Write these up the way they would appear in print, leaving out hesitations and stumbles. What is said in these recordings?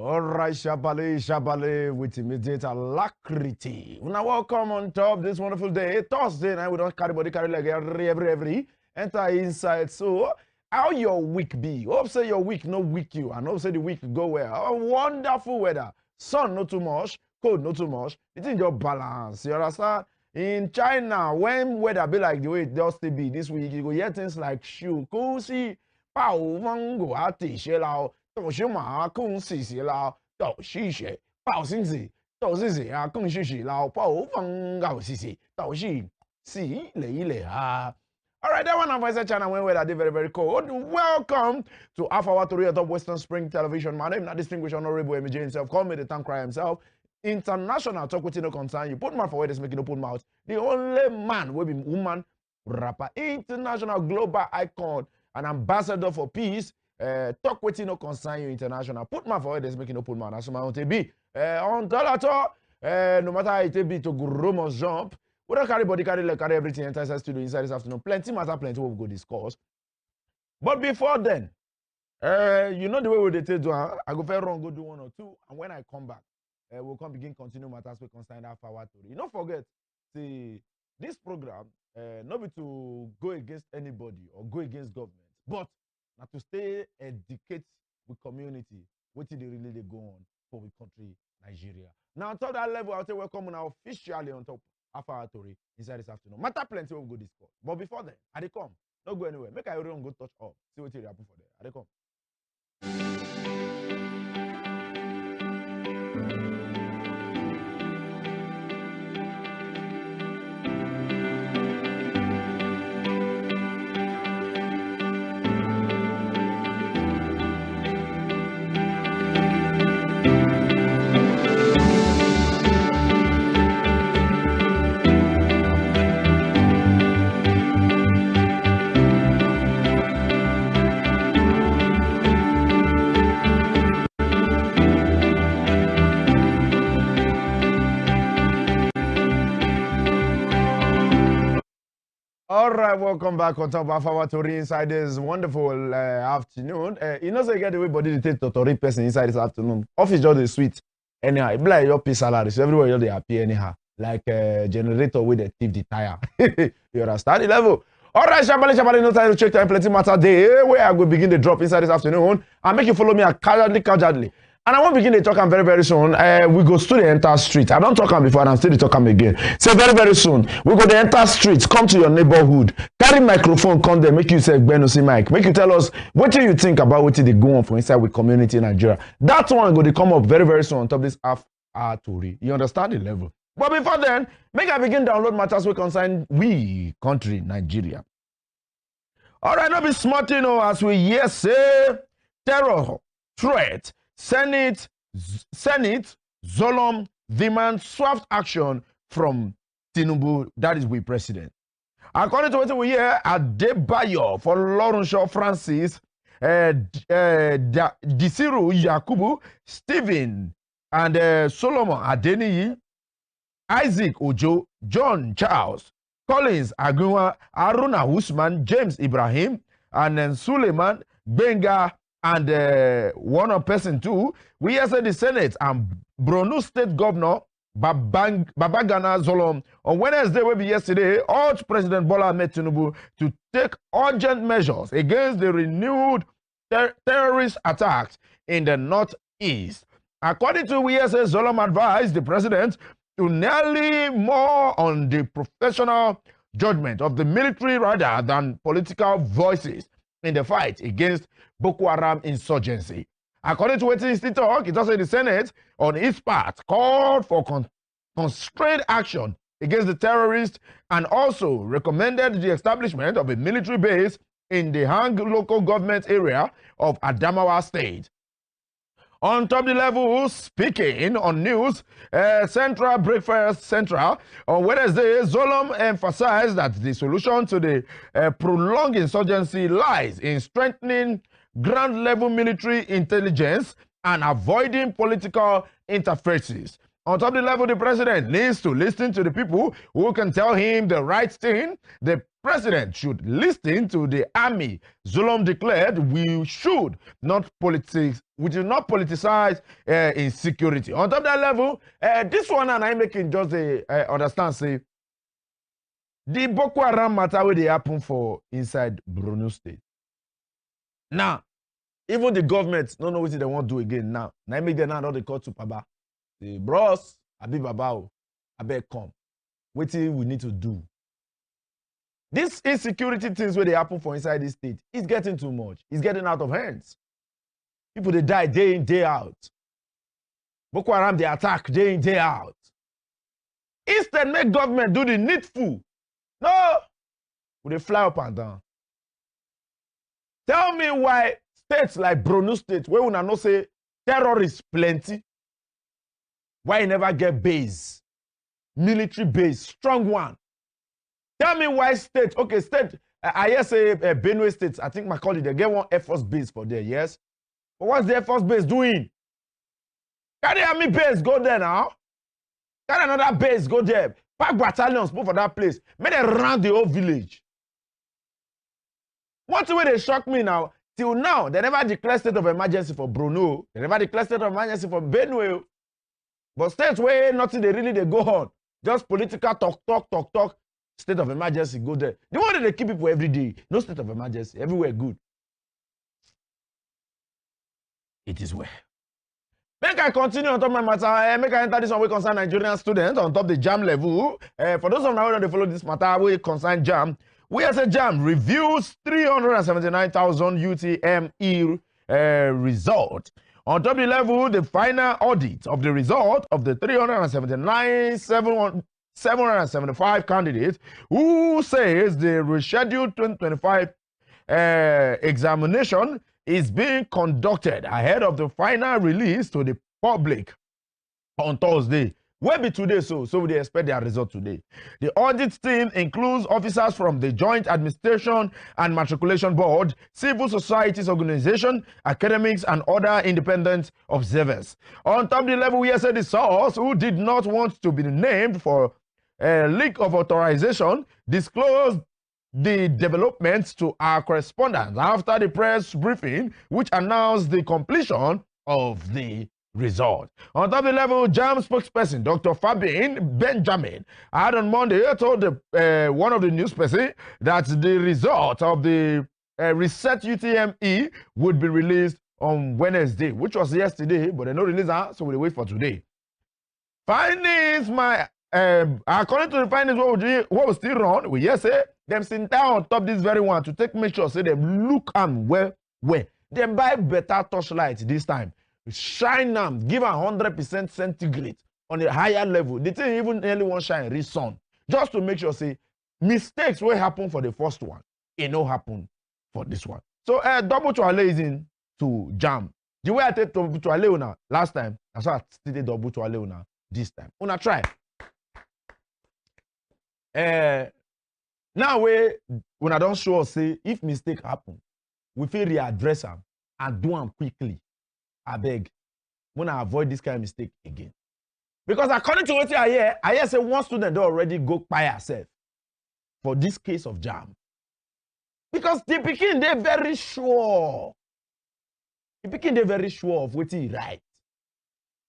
All right, Shabale, with immediate alacrity. Now, welcome on top this wonderful day. Thursday night, we don't carry leg every. Enter inside. So, how your week be? Hope say your week no week you, and hope say the week go well. A wonderful weather. Sun not too much, cold not too much. It's in your balance. You understand? In China, when weather be like the way it does to be this week, you go hear things like shoe, go see, pow, mango, ati, shell 斗小马公是是老，斗是是报信息，斗是是啊，公是是老，报风高是是，斗是是累累啊。All right, that one on StarTimes Channel when weather very, very cold. Welcome to Alpha Tori of Western Spring Television. My name is distinguished honorable MJ himself. Call me the tank cry himself. International talk with no concern. You put mouth for where this making open mouth. The only man will be woman rapper, international global icon, an ambassador for peace. Talk with no concern you international. Put my for this making open man. That's my own be. On Talato, no matter how it be to grow jump. We don't carry body, carry leg, carry everything inside the studio inside this afternoon. Plenty matter, plenty we go discuss. But before then, you know the way we take do. I go fair run, go do one or two, and when I come back, we'll come begin continue matters we concern that power to. You don't forget, see this program, not be to go against anybody or go against government, but now to stay educate with community, what did they really go on for the country, Nigeria. Now on top of that level, I'll say welcome now officially on top of our Tori inside this afternoon. Matter plenty will go discuss. But before then, I they come. Don't go anywhere. Make I run go touch up. See what you happen for there. I they come. All right, welcome back on top of our Tori inside this wonderful afternoon. You know, so you get everybody to take the Tori person inside this afternoon. Office just is sweet. Anyhow, it be like your pay salary, so everywhere they happy anyhow. Like generator with the tip the tire. You understand the level? All right, Shabali, no time to check time. Plenty matter day where I will begin the drop inside this afternoon and make you follow me casually. And I want to begin to talk very, very soon. We go to the enter street. I don't talk before and I'm still talking again. So very, very soon. We go to enter streets. Come to your neighborhood. Carry microphone, come there. Make you say, Benusi Mike. Make you tell us what do you think about what they go on for inside with community in Nigeria. That one going to come up very, very soon on top of this half-hour Tori. You understand the level. But before then, make I begin download matters we concern we country, Nigeria. All right, now be smart, you know, as we yes say terror, threat, Senate, Zolom demands swift action from Tinubu, that is we president. According to what we hear, Adebayo for Lawrence Francis, Disiru Yakubu, Stephen, and Solomon Adeniyi, Isaac Ojo, John Charles, Collins Agunwa, Aruna Usman, James Ibrahim, and then Suleiman Benga, and one of person too, we hear the Senate and Borno State Governor Babagana Zolom on Wednesday, maybe yesterday, urged President Bola Ahmed Tinubu to take urgent measures against the renewed terrorist attacks in the northeast. According to we hear Zolom advised the president to nearly more on the professional judgment of the military rather than political voices in the fight against Boko Haram insurgency. According to what he talk, it also the Senate on its part called for constrained action against the terrorists and also recommended the establishment of a military base in the Hang local government area of Adamawa State. On top of the level, speaking on news, Central Breakfast Central, on Wednesday, Zolom emphasized that the solution to the prolonged insurgency lies in strengthening ground-level military intelligence and avoiding political interferences. On top of the level, the president needs to listen to the people who can tell him the right thing. The president should listen to the army. Zulum declared we should not politicize insecurity. On top of that level, this one and I making just understand, say, the Boko Haram matter where they happen for inside Borno State. Now, even the government don't know what they want to do again now. Now make them now not they call to Baba. The bros, Abi Baba, I beg come. What we need to do? This insecurity things where they happen for inside this state is getting too much. It's getting out of hands. People they die day in, day out. Boko Haram they attack day in, day out. Instead, make government do the needful. No, they fly up and down. Tell me why states like Borno State, where we not say terrorists plenty, why you never get base, military base, strong one. Tell me why state, okay, state, I hear say Benue State, I think my colleague, they get one Air Force base for there, yes? But what's the Air Force base doing? Can the army base go there now? Can another base go there? Pack battalions, move for that place. Make them run the whole village. One thing they shock me now, till now, they never declare state of emergency for Borno. They never declare state of emergency for Benue. But states where nothing they go on. Just political talk. State of emergency, go there. The one that they keep people every day. No state of emergency. Everywhere good. It is well. Make I continue on top of my matter. Make I enter this one we concern Nigerian students on top of the JAM level. For those of you who don't follow this matter, we concern JAM. We as a JAM reviews 379,000 UTME result. On top of the level, the final audit of the result of the 775 candidates who says the rescheduled 2025 examination is being conducted ahead of the final release to the public on Thursday. Where be today, so we expect their result today. The audit team includes officers from the Joint Administration and Matriculation Board, civil societies organization, academics, and other independent observers. On top of the level, we said the source, who did not want to be named for a leak of authorization, disclosed the developments to our correspondents after the press briefing, which announced the completion of the result. On top of the level, JAM spokesperson Dr. Fabian Benjamin had on Monday told one of the newsperson that the result of the reset UTME would be released on Wednesday, which was yesterday, but they no release that, so we'll wait for today. Findings, according to the findings, what was still wrong, we yes say them sit down on top this very one to make sure say them look and where them buy better torchlight this time. Shine them, give 100% centigrade on a higher level. They think even nearly one shine reach sun. Just to make sure say mistakes will happen for the first one. It no happen for this one. So double toilet is in to JAM. The way I take double toilet una last time, that's why I still double toilet una this time. Una try. Now when I don't show say if mistake happen, we feel readdress them and do them quickly. I beg, when I avoid this kind of mistake again. Because according to what I hear say one student already go by herself for this case of JAM. Because the pikin they're very sure. The pikin they're very sure of what he right.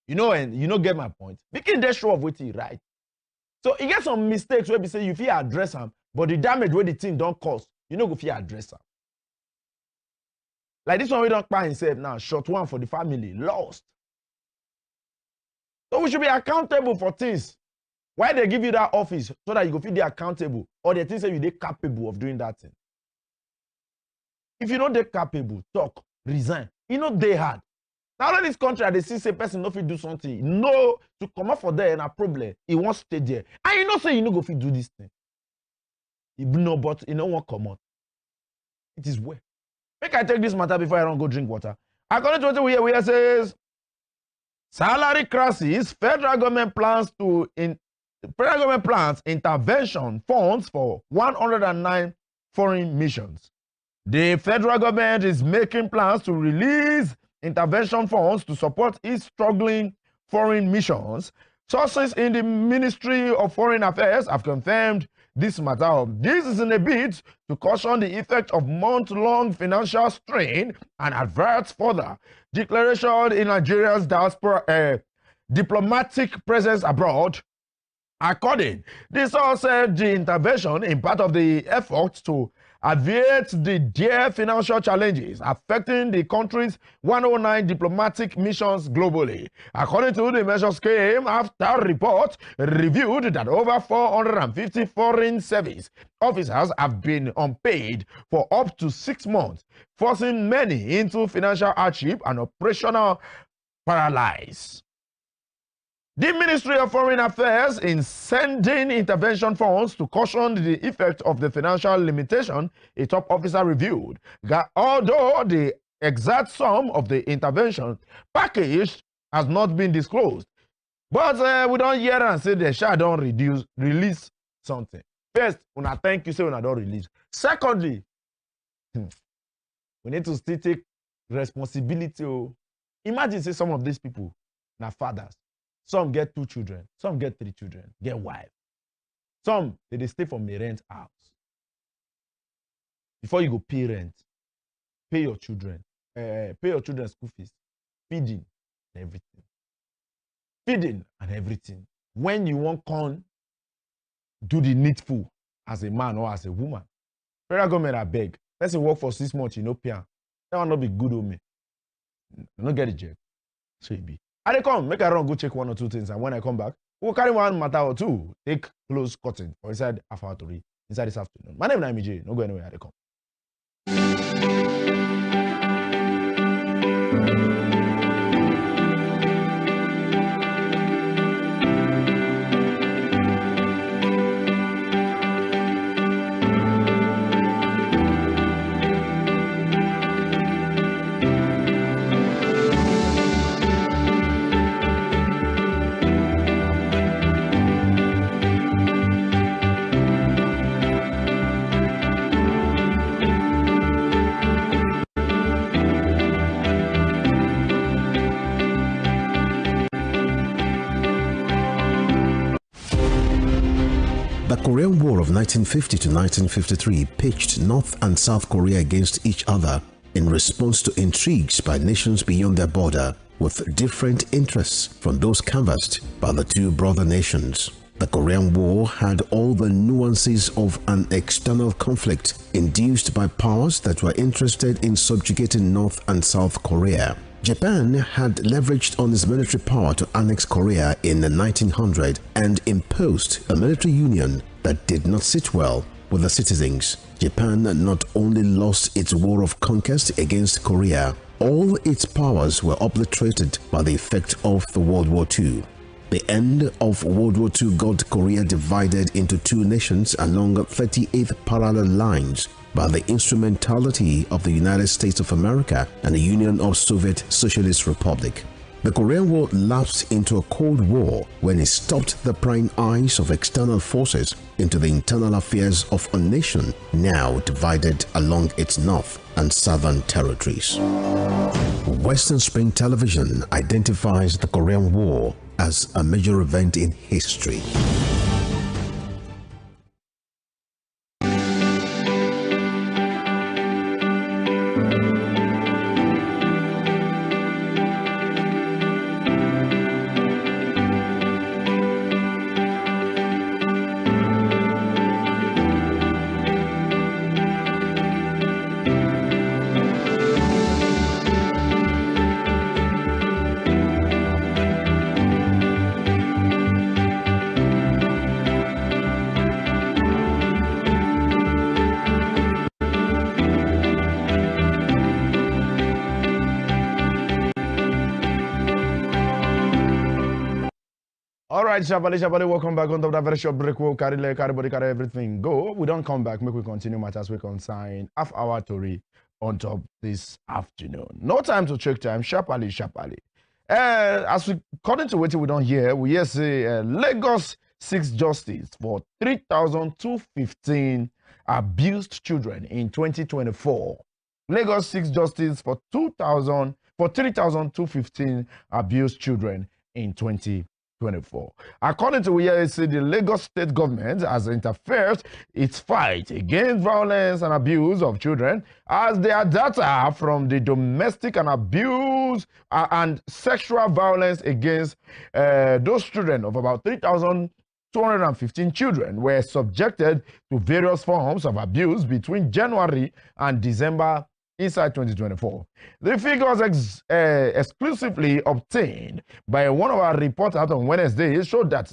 You know, and you know get my point. Pikin they're sure of what he right. So you get some mistakes where we say you feel address them, but the damage where the thing don't cause, you know go feel address them. Like this one we don't buy himself now, short one for the family, lost. So we should be accountable for things. Why they give you that office? So that you go feel they accountable. Or they think say you they capable of doing that thing. If you know they're capable, talk, resign. You know they hard. Now in this country, they see say person no fit do something. No, to come up for there and a problem. He won't stay there. And you know say you know go fit do this thing. You know, but you know what come out. It is well. Make I take this matter before I don't go drink water. According to what we hear says, salary crisis, federal government plans intervention funds for 109 foreign missions. The federal government is making plans to release intervention funds to support its struggling foreign missions. Sources in the Ministry of Foreign Affairs have confirmed this matter. This is in a bid to caution the effect of month-long financial strain and avert further declaration in Nigeria's diaspora diplomatic presence abroad. According, this also said the intervention in part of the effort to alleviate the dire financial challenges affecting the country's 109 diplomatic missions globally. According to the measures came after a report reviewed that over 450 foreign service officers have been unpaid for up to 6 months, forcing many into financial hardship and operational paralysis. The Ministry of Foreign Affairs, in sending intervention funds to caution the effect of the financial limitation, a top officer reviewed, that although the exact sum of the intervention package has not been disclosed, but we don't hear and say the shall don't release something. First, una thank you, say una don't release. Secondly, we need to still take responsibility. Imagine, say, some of these people, now fathers. Some get 2 children, some get 3 children, get wife. Some, they stay from a rent house. Before you go pay rent, pay your children school fees, feeding and everything. Feeding and everything. When you want to do the needful as a man or as a woman, federal government I beg. Let's work for 6 months, you know, pay. That will not be good on me. You don't get it, Jeff. So it be. I come, make I run, go check 1 or 2 things, and when I come back, we'll carry 1 matter or 2, take close cutting for inside Tori, inside this afternoon. My name is Naimije, no go anywhere, I come. The Korean War of 1950 to 1953 pitched North and South Korea against each other in response to intrigues by nations beyond their border with different interests from those canvassed by the 2 brother nations. The Korean War had all the nuances of an external conflict induced by powers that were interested in subjugating North and South Korea. Japan had leveraged on its military power to annex Korea in 1900 and imposed a military union that did not sit well with the citizens. Japan not only lost its war of conquest against Korea, all its powers were obliterated by the effect of the World War II. The end of World War II got Korea divided into 2 nations along 38 parallel lines by the instrumentality of the United States of America and the Union of Soviet Socialist Republic. The Korean War lapsed into a Cold War when it stopped the prying eyes of external forces into the internal affairs of a nation now divided along its north and southern territories. Western Spring Television identifies the Korean War as a major event in history. All right, Shabali, welcome back on top of that very short break. We'll carry everything go. We don't come back, make we continue matters we consign half-hour Tori on top this afternoon. No time to check time, sharply. As we according to what we don't hear, we hear say Lagos 6 justice for 3,215 abused children in 2024. Lagos 6 justice for 3,215 abused children in 2024. 2024. According to WIAC, the Lagos state government has interfered its fight against violence and abuse of children as their data from the domestic and abuse and sexual violence against those children of about 3,215 children were subjected to various forms of abuse between January and December inside 2024. The figures exclusively obtained by one of our reporters on Wednesday showed that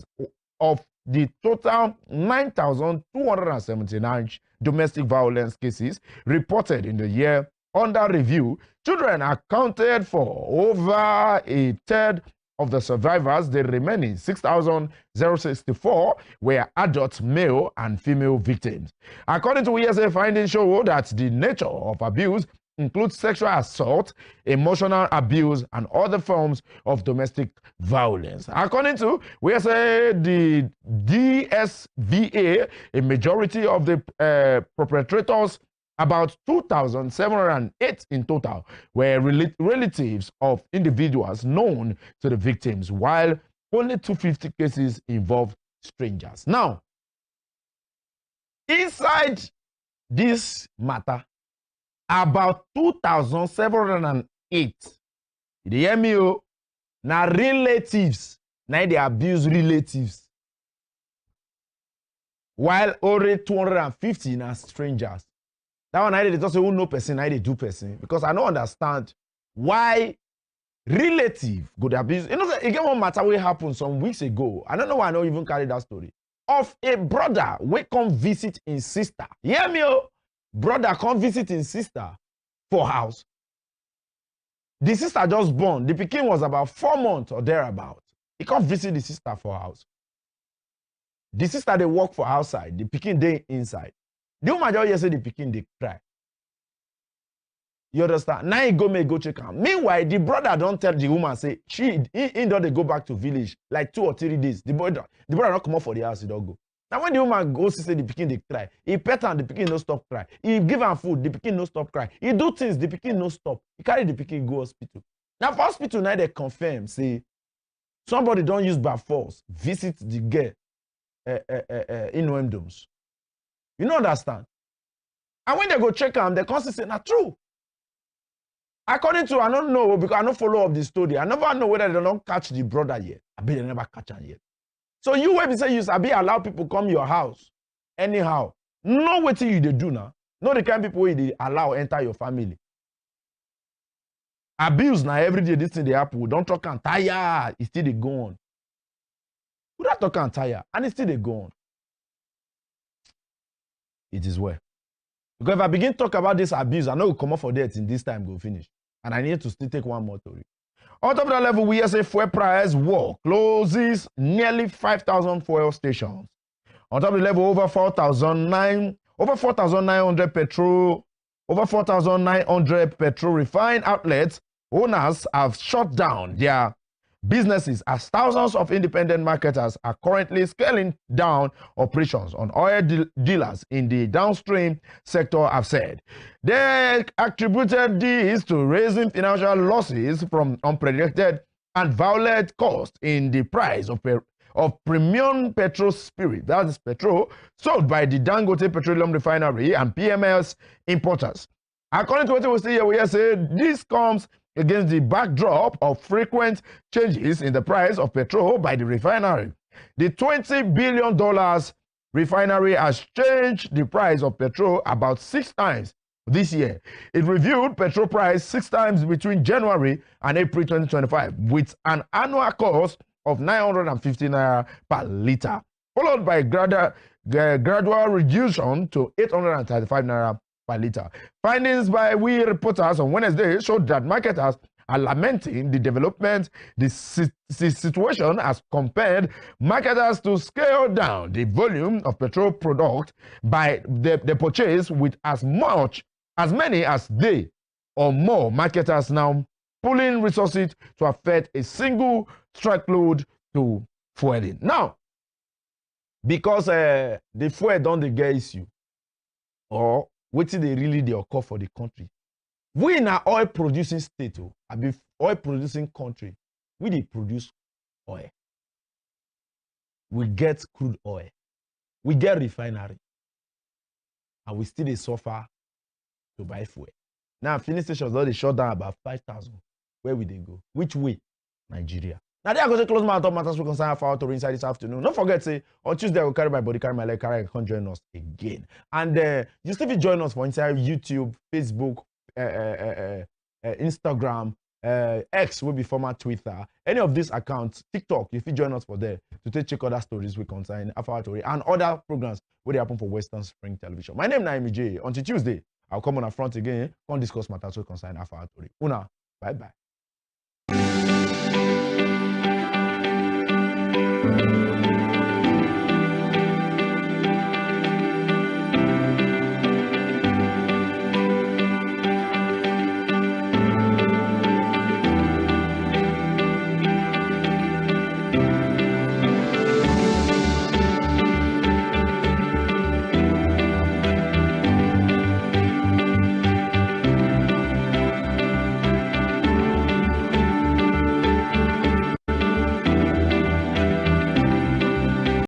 of the total 9,279 domestic violence cases reported in the year under review, children accounted for over a third of the survivors. The remaining 6,064 were adult male and female victims. According to ESA findings show that the nature of abuse includes sexual assault, emotional abuse, and other forms of domestic violence. According to ESA, the DSVA, a majority of the perpetrators, about 2,708 in total, were relatives of individuals known to the victims, while only 250 cases involved strangers. Now, inside this matter, about 2,708, you hear me? Now relatives, now they abuse relatives, while only 250 are strangers. That one I did just say who know person, I did do person, because I don't understand why relative could abuse. You know, again, one matter what happened some weeks ago. I don't know why I don't even carry that story of a brother we come visit his sister. Hear me? Brother come visit his sister for house. The sister just born. The pikin was about 4 months or thereabout. He come visit the sister for house. The sister they work for outside. The pikin they inside. The woman just say the pikin they cry. You understand? Now he go check am. Meanwhile, the brother don't tell the woman say he don't they go back to village like 2 or 3 days. The brother not come up for the house. He don't go. Now when the woman goes to say the pikin they cry, he pet am, the pikin no stop cry. He give am food, the pikin no stop cry. He do things, the pikin no stop. He carry the pikin go hospital. Now for hospital now they confirm say somebody don't use by force visit the girl innuendos. You don't understand? And when they go check am, they constantly say, not true. According to, I don't know, because I don't follow up the story. I never know whether they don't catch the brother yet. I bet they never catch him yet. So you when say you sabi allow people come your house anyhow. Know what you they do now. Know the kind of people they allow enter your family. Abuse now every day this thing they happen. Don't talk and tire. It still they go on. We don't talk and tire. And it still they go on. It is well. Because if I begin to talk about this abuse, I know we'll come up for that in this time go finish. And I need to still take one more story. On top of that level, we say fuel price war closes nearly 5,000 fuel stations. On top of the level, over 4,900 petrol refined outlets owners have shut down their businesses as thousands of independent marketers are currently scaling down operations on oil dealers in the downstream sector have said. They attributed this to raising financial losses from unpredicted and violent costs in the price of premium petrol spirit, that is petrol, sold by the Dangote Petroleum Refinery and PMS importers. According to what we see here, we say this comes against the backdrop of frequent changes in the price of petrol by the refinery. The $20 billion refinery has changed the price of petrol about 6 times this year. It reviewed petrol price 6 times between January and April 2025 with an annual cost of 950 naira per liter, followed by gradual reduction to 835 naira per liter. Findings by we reporters on Wednesday showed that marketers are lamenting the development. The situation has compelled marketers to scale down the volume of petrol product by the purchase with as many as they or more marketers now pulling resources to affect a single truckload to fueling. Now, because the fuel don't get issue or wetin dey really dey occur for the country. We in an oil producing state, oil producing country, we dey produce oil. we get crude oil, we get refinery, and we still dey suffer to buy fuel. Now, filling stations don dey shut down about 5,000. Where will they go? Which way? Nigeria. Now, there I go to close my top matters we concern for Tori inside this afternoon. Don't forget, say, on Tuesday, I will carry my body, carry my leg, carry and come join us again. And you still join us for inside YouTube, Facebook, Instagram, X will be former Twitter. Any of these accounts, TikTok, if you join us for there to check other stories we concern Afar Tori and other programs where they happen for Western Spring Television. My name is Naimi J. Until Tuesday, I'll come on the front again and discuss matters we concern Afar Tori. Una, bye-bye.